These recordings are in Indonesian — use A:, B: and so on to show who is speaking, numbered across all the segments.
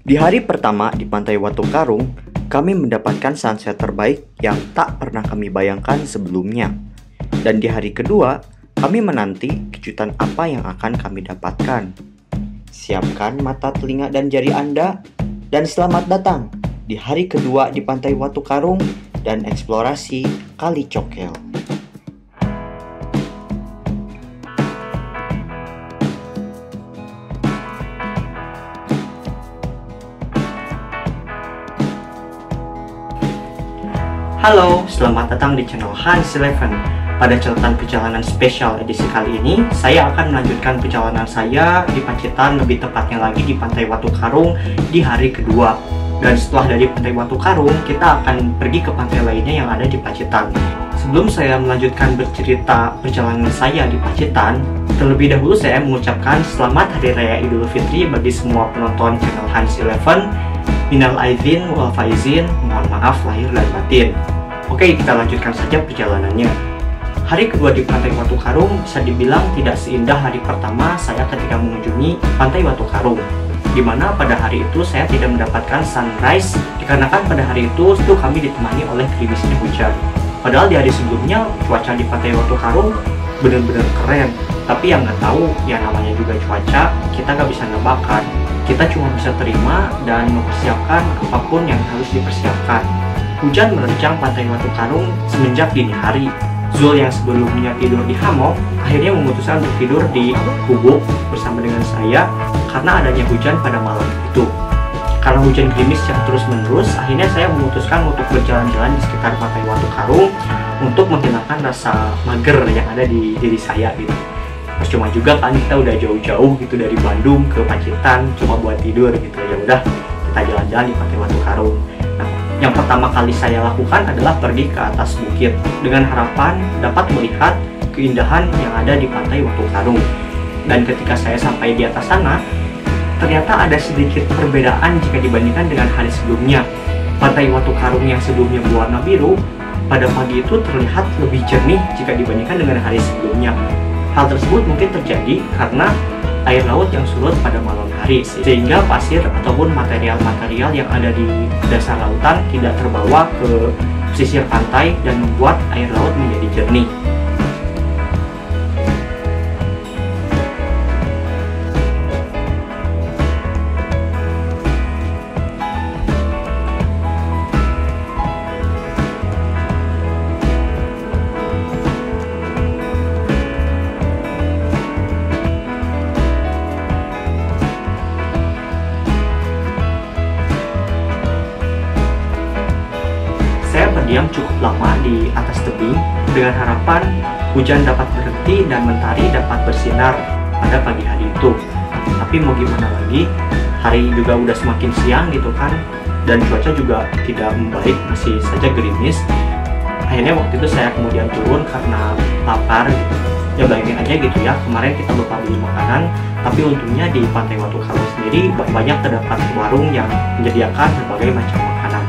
A: Di hari pertama di Pantai Watu Karung, kami mendapatkan sunset terbaik yang tak pernah kami bayangkan sebelumnya. Dan di hari kedua, kami menanti kejutan apa yang akan kami dapatkan. Siapkan mata, telinga, dan jari Anda, dan selamat datang di hari kedua di Pantai Watu Karung dan eksplorasi Kali Cokel. Halo, selamat datang di channel Hans Eleven. Pada catatan perjalanan spesial edisi kali ini, saya akan melanjutkan perjalanan saya di Pacitan, lebih tepatnya lagi di Pantai Watu Karung di hari kedua. Dan setelah dari Pantai Watu Karung, kita akan pergi ke pantai lainnya yang ada di Pacitan. Sebelum saya melanjutkan bercerita perjalanan saya di Pacitan, terlebih dahulu saya mengucapkan selamat Hari Raya Idul Fitri bagi semua penonton channel Hans Eleven. Minal aidin wal faizin, mohon maaf lahir dan batin. Oke, kita lanjutkan saja perjalanannya. Hari kedua di Pantai Watu Karung bisa dibilang tidak seindah hari pertama saya ketika mengunjungi Pantai Watu Karung, dimana pada hari itu saya tidak mendapatkan sunrise dikarenakan pada hari itu kami ditemani oleh gerimisnya hujan. Padahal di hari sebelumnya cuaca di Pantai Watu Karung benar-benar keren, tapi yang nggak tahu ya namanya juga cuaca, kita nggak bisa nebakkan. Kita cuma bisa terima dan mempersiapkan apapun yang harus dipersiapkan. Hujan menerjang Pantai Watu Karung semenjak dini hari. Zul yang sebelumnya tidur di hammock akhirnya memutuskan untuk tidur di gubuk bersama dengan saya karena adanya hujan pada malam itu. Karena hujan gerimis yang terus-menerus, akhirnya saya memutuskan untuk berjalan-jalan di sekitar Pantai Watu Karung untuk menghilangkan rasa mager yang ada di diri saya gitu. Cuma juga kan kita udah jauh-jauh gitu dari Bandung ke Pacitan cuma buat tidur gitu, ya udah kita jalan-jalan di Pantai Watu Karung. Nah, yang pertama kali saya lakukan adalah pergi ke atas bukit dengan harapan dapat melihat keindahan yang ada di Pantai Watu Karung. Dan ketika saya sampai di atas sana, ternyata ada sedikit perbedaan jika dibandingkan dengan hari sebelumnya. Pantai Watu Karung yang sebelumnya berwarna biru, pada pagi itu terlihat lebih jernih jika dibandingkan dengan hari sebelumnya. Hal tersebut mungkin terjadi karena air laut yang surut pada malam hari, sehingga pasir ataupun material-material yang ada di dasar lautan tidak terbawa ke pesisir pantai dan membuat air laut menjadi jernih. Berdiam cukup lama di atas tebing dengan harapan hujan dapat berhenti dan mentari dapat bersinar pada pagi hari itu. Tapi mau gimana lagi, hari juga udah semakin siang gitu kan, dan cuaca juga tidak membaik, masih saja gerimis. Akhirnya waktu itu saya kemudian turun karena lapar gitu. Ya bayangin aja gitu ya, kemarin kita lupa beli makanan, tapi untungnya di Pantai Watu Karung sendiri banyak terdapat warung yang menyediakan berbagai macam makanan.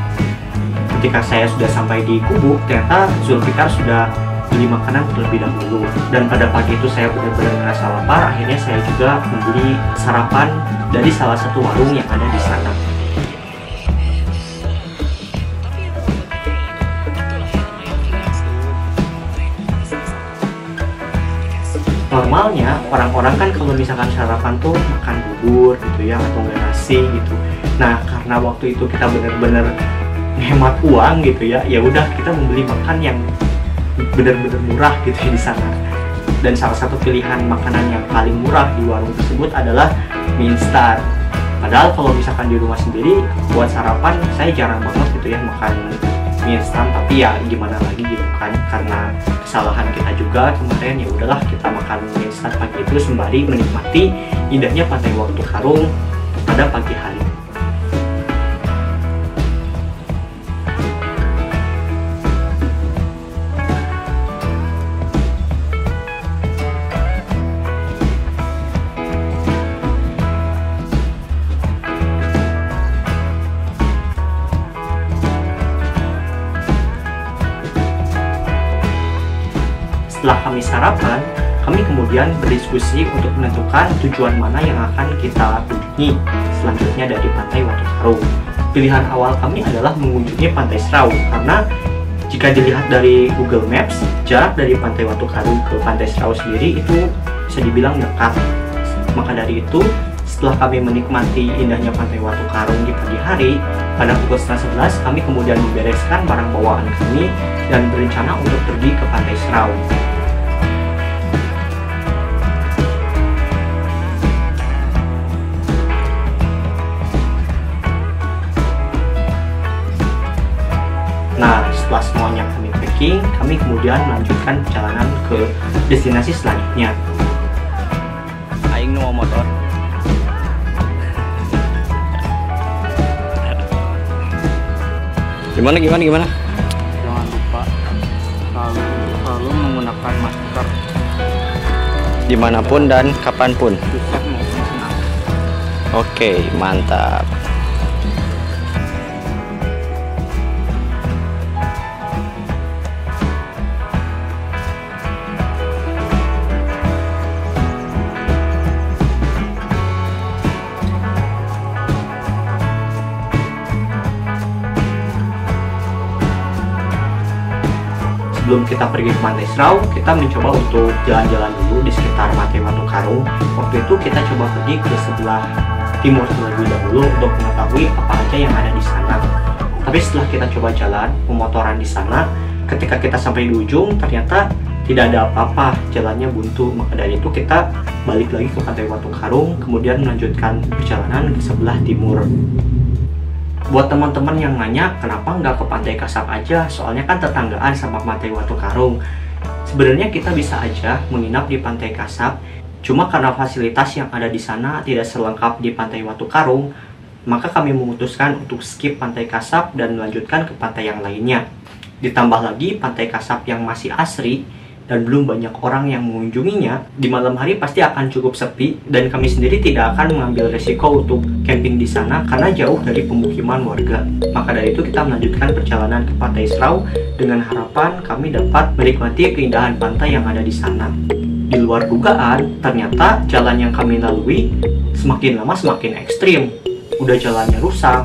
A: Ketika saya sudah sampai di gubuk, ternyata Zulfikar sudah beli makanan terlebih dahulu. Dan pada pagi itu saya benar-benar merasa lapar. Akhirnya saya juga membeli sarapan dari salah satu warung yang ada di sana. Normalnya orang-orang kan kalau misalkan sarapan tuh makan bubur gitu ya, atau enggak nasi gitu. Nah, karena waktu itu kita benar-benar hemat uang gitu ya, ya udah kita membeli makan yang benar-benar murah gitu di sana. Dan salah satu pilihan makanan yang paling murah di warung tersebut adalah mie instan. Padahal kalau misalkan di rumah sendiri buat sarapan saya jarang banget gitu ya makan mie instan, tapi ya gimana lagi gitu kan, karena kesalahan kita juga kemarin, ya udahlah kita makan mie instan pagi itu sembari menikmati indahnya Pantai Watu Karung pada pagi hari. Setelah kami sarapan, kami kemudian berdiskusi untuk menentukan tujuan mana yang akan kita kunjungi. selanjutnya dari Pantai Watu Karung. Pilihan awal kami adalah mengunjungi Pantai Serau karena jika dilihat dari Google Maps, jarak dari Pantai Watu Karung ke Pantai Serau sendiri itu bisa dibilang dekat. Maka dari itu, setelah kami menikmati indahnya Pantai Watu Karung di pagi hari, pada pukul setengah 11 kami kemudian membereskan barang bawaan kami dan berencana untuk pergi ke Pantai Serau. Nah, setelah semuanya kami packing, kami kemudian melanjutkan perjalanan ke destinasi selanjutnya.
B: Aing nu motor. Gimana?
C: Jangan lupa selalu menggunakan masker.
B: Dimanapun dan kapanpun.
C: Susah maupun senang.
B: Oke, mantap.
A: Sebelum kita pergi ke Pantai Serau, kita mencoba untuk jalan-jalan dulu di sekitar Pantai Watu Karung. Waktu itu kita coba pergi ke sebelah timur terlebih dahulu untuk mengetahui apa aja yang ada di sana. Tapi setelah kita coba jalan pemotoran di sana, ketika kita sampai di ujung ternyata tidak ada apa-apa, jalannya buntu. Maka dari itu kita balik lagi ke Pantai Watu Karung, kemudian melanjutkan perjalanan ke sebelah timur. Buat teman-teman yang nanya kenapa nggak ke Pantai Kasab aja, soalnya kan tetanggaan sama Pantai Watu Karung. Sebenarnya kita bisa aja menginap di Pantai Kasab, cuma karena fasilitas yang ada di sana tidak selengkap di Pantai Watu Karung, maka kami memutuskan untuk skip Pantai Kasab dan melanjutkan ke pantai yang lainnya. Ditambah lagi Pantai Kasab yang masih asri dan belum banyak orang yang mengunjunginya, di malam hari pasti akan cukup sepi dan kami sendiri tidak akan mengambil resiko untuk camping di sana karena jauh dari pemukiman warga. Maka dari itu kita melanjutkan perjalanan ke Pantai Serau dengan harapan kami dapat menikmati keindahan pantai yang ada di sana. Di luar dugaan, ternyata jalan yang kami lalui semakin lama semakin ekstrim. Udah jalannya rusak,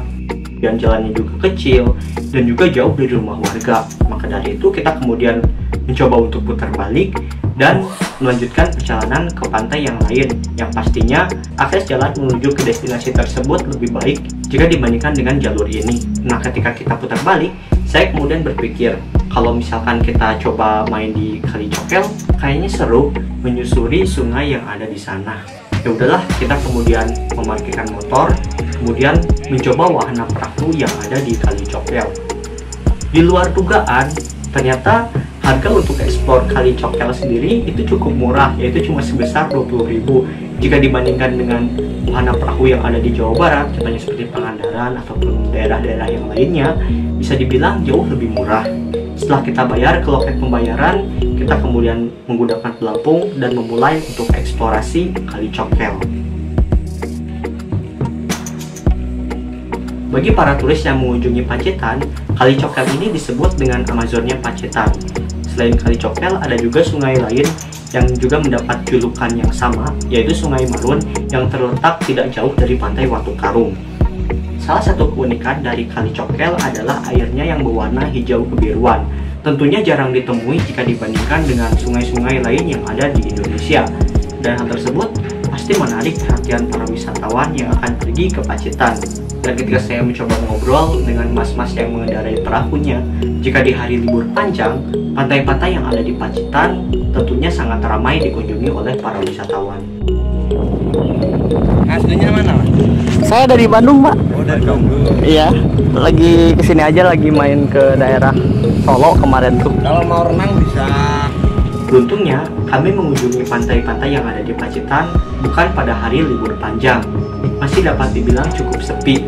A: dan jalannya juga kecil dan juga jauh dari rumah warga. Maka dari itu kita kemudian mencoba untuk putar balik dan melanjutkan perjalanan ke pantai yang lain yang pastinya akses jalan menuju ke destinasi tersebut lebih baik jika dibandingkan dengan jalur ini. Nah, ketika kita putar balik, saya kemudian berpikir kalau misalkan kita coba main di Kali Cokel, kayaknya seru menyusuri sungai yang ada di sana. Ya udahlah, kita kemudian memarkirkan motor, kemudian mencoba wahana perahu yang ada di Kali Cokel. Di luar dugaan, ternyata harga untuk eksplor Kali Cokel sendiri itu cukup murah, yaitu cuma sebesar 20.000. Jika dibandingkan dengan wahana perahu yang ada di Jawa Barat, contohnya seperti Pangandaran ataupun daerah-daerah yang lainnya, bisa dibilang jauh lebih murah. Setelah kita bayar ke loket pembayaran, kita kemudian menggunakan pelampung dan memulai untuk eksplorasi Kali Cokel. Bagi para turis yang mengunjungi Pacitan, Kali Cokel ini disebut dengan Amazonnya Pacitan. Selain Kali Cokel, ada juga sungai lain yang juga mendapat julukan yang sama, yaitu Sungai Marun yang terletak tidak jauh dari Pantai Watu Karung. Salah satu keunikan dari Kali Cokel adalah airnya yang berwarna hijau kebiruan. Tentunya jarang ditemui jika dibandingkan dengan sungai-sungai lain yang ada di Indonesia. Dan hal tersebut pasti menarik perhatian para wisatawan yang akan pergi ke Pacitan. Dan ketika saya mencoba ngobrol dengan mas-mas yang mengendarai perahunya, jika di hari libur panjang, pantai-pantai yang ada di Pacitan tentunya sangat ramai dikunjungi oleh para wisatawan.
C: Aslinya mana, Mas?
B: Saya dari Bandung, Pak.
C: Oh, dari Bandung.
B: Iya, lagi kesini aja, lagi main ke daerah Solo kemarin tuh.
C: Kalau mau renang bisa.
A: Beruntungnya, kami mengunjungi pantai-pantai yang ada di Pacitan bukan pada hari libur panjang. Masih dapat dibilang cukup sepi.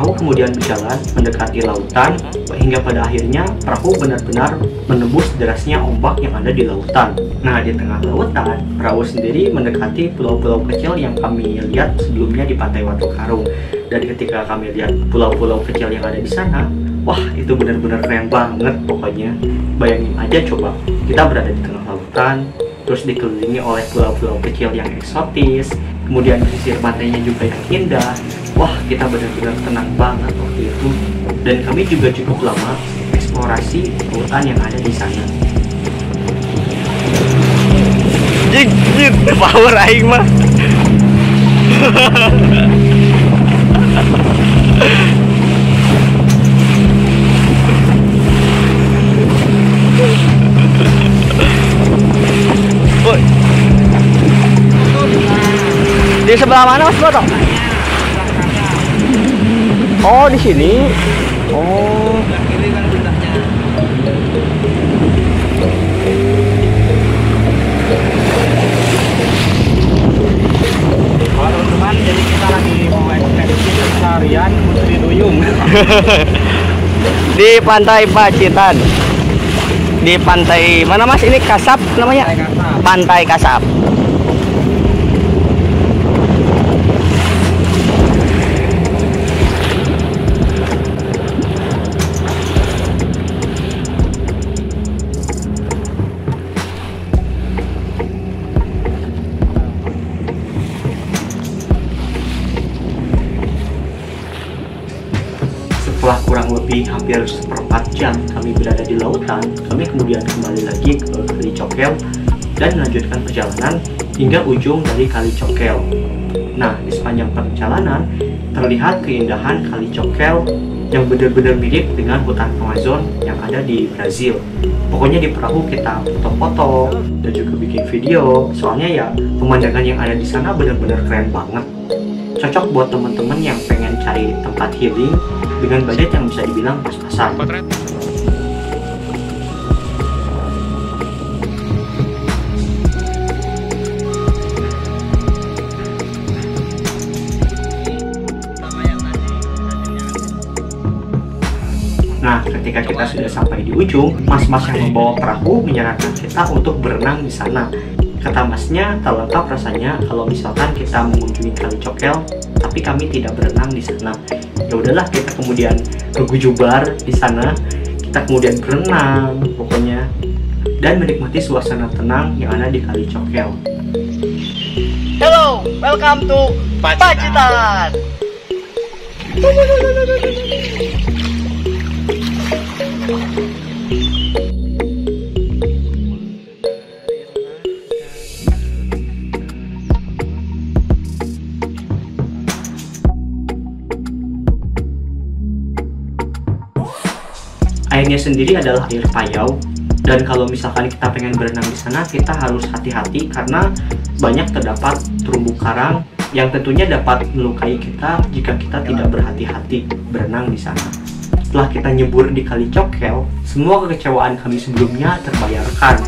A: Perahu kemudian berjalan mendekati lautan hingga pada akhirnya perahu benar-benar menembus derasnya ombak yang ada di lautan. Nah, di tengah lautan, perahu sendiri mendekati pulau-pulau kecil yang kami lihat sebelumnya di Pantai Watu Karung. Dan ketika kami lihat pulau-pulau kecil yang ada di sana, wah, itu benar-benar keren banget pokoknya. Bayangin aja coba, kita berada di tengah lautan, terus dikelilingi oleh pulau-pulau kecil yang eksotis, kemudian pesisir pantainya juga yang indah. Wah, kita benar-benar tenang banget waktu itu. Dan kami juga cukup lama eksplorasi lautan yang ada di sana.
B: Jik, power aing mah. Woi. Di sebelah mana Mas Boto? Oh, di sini. Oh.
C: Teman-teman, jadi kita lagi mau ekspedisi pencarian Putri Duyung
B: Di Pantai Pacitan. Di pantai mana Mas? Ini Kasab namanya? Pantai Kasab.
A: Setelah kurang lebih hampir seperempat jam kami berada di lautan, kami kemudian kembali lagi ke Kali Cokel dan melanjutkan perjalanan hingga ujung dari Kali Cokel. Nah, di sepanjang perjalanan terlihat keindahan Kali Cokel yang benar-benar mirip dengan hutan Amazon yang ada di Brazil. Pokoknya di perahu kita foto-foto dan juga bikin video, soalnya ya pemandangan yang ada di sana benar-benar keren banget. Cocok buat teman-teman yang pengen cari tempat healing dengan budget yang bisa dibilang pas-pasan. Nah, ketika kita sudah sampai di ujung, mas-mas yang membawa perahu menyarankan kita untuk berenang di sana. Kata masnya, tak lengkap rasanya kalau misalkan kita mengunjungi Kali Cokel, tapi kami tidak berenang di sana. Ya udahlah, kita kemudian bergujubar di sana, kita kemudian berenang, pokoknya, dan menikmati suasana tenang yang ada di Kali Cokel.
B: Hello, welcome to Pacitan.
A: Airnya sendiri adalah air payau, dan kalau misalkan kita pengen berenang di sana, kita harus hati-hati karena banyak terdapat terumbu karang yang tentunya dapat melukai kita jika kita tidak berhati-hati berenang di sana. Setelah kita nyebur di Kali Cokel, semua kekecewaan kami sebelumnya terbayarkan.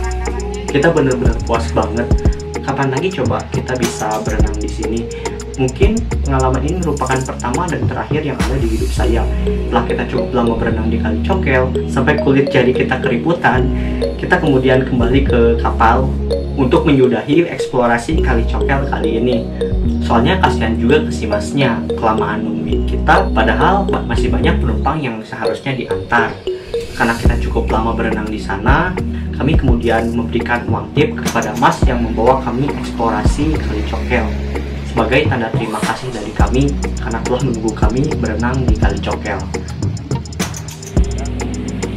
A: Kita benar-benar puas banget. Kapan lagi coba kita bisa berenang di sini? Mungkin pengalaman ini merupakan pertama dan terakhir yang ada di hidup saya. Setelah kita cukup lama berenang di Kali Cokel, sampai kulit jari kita keriputan, kita kemudian kembali ke kapal untuk menyudahi eksplorasi Kali Cokel kali ini. Soalnya kasihan juga ke si masnya, kelamaan nungguin kita, padahal masih banyak penumpang yang seharusnya diantar. Karena kita cukup lama berenang di sana, kami kemudian memberikan uang tip kepada mas yang membawa kami eksplorasi Kali Cokel sebagai tanda terima kasih dari kami karena telah menunggu kami berenang di Kali Cokel.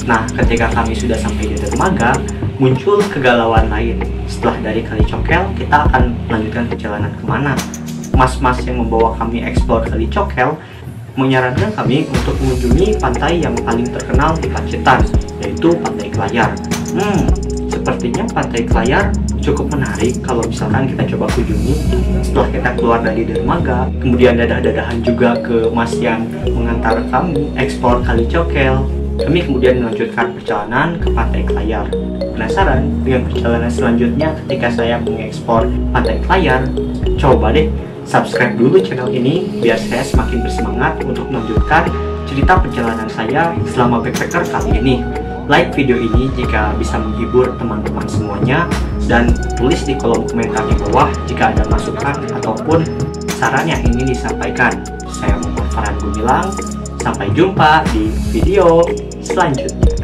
A: Nah, ketika kami sudah sampai di dermaga, muncul kegalauan lain. Setelah dari Kali Cokel, kita akan melanjutkan perjalanan kemana? Mas-mas yang membawa kami eksplor Kali Cokel menyarankan kami untuk mengunjungi pantai yang paling terkenal di Pacitan, yaitu Pantai Klayar. Sepertinya Pantai Klayar cukup menarik kalau misalkan kita coba kunjungi. Setelah kita keluar dari dermaga, kemudian dadah-dadahan juga ke mas yang mengantar kami eksplor Kali Cokel, kami kemudian melanjutkan perjalanan ke Pantai Klayar. Penasaran dengan perjalanan selanjutnya ketika saya mengeksplor Pantai Klayar? Coba deh subscribe dulu channel ini biar saya semakin bersemangat untuk melanjutkan cerita perjalanan saya selama backpacker kali ini. like video ini jika bisa menghibur teman-teman semuanya, dan tulis di kolom komentar di bawah jika ada masukan ataupun saran yang ingin disampaikan. Saya Muhammad Farhan Gumilang, sampai jumpa di video selanjutnya.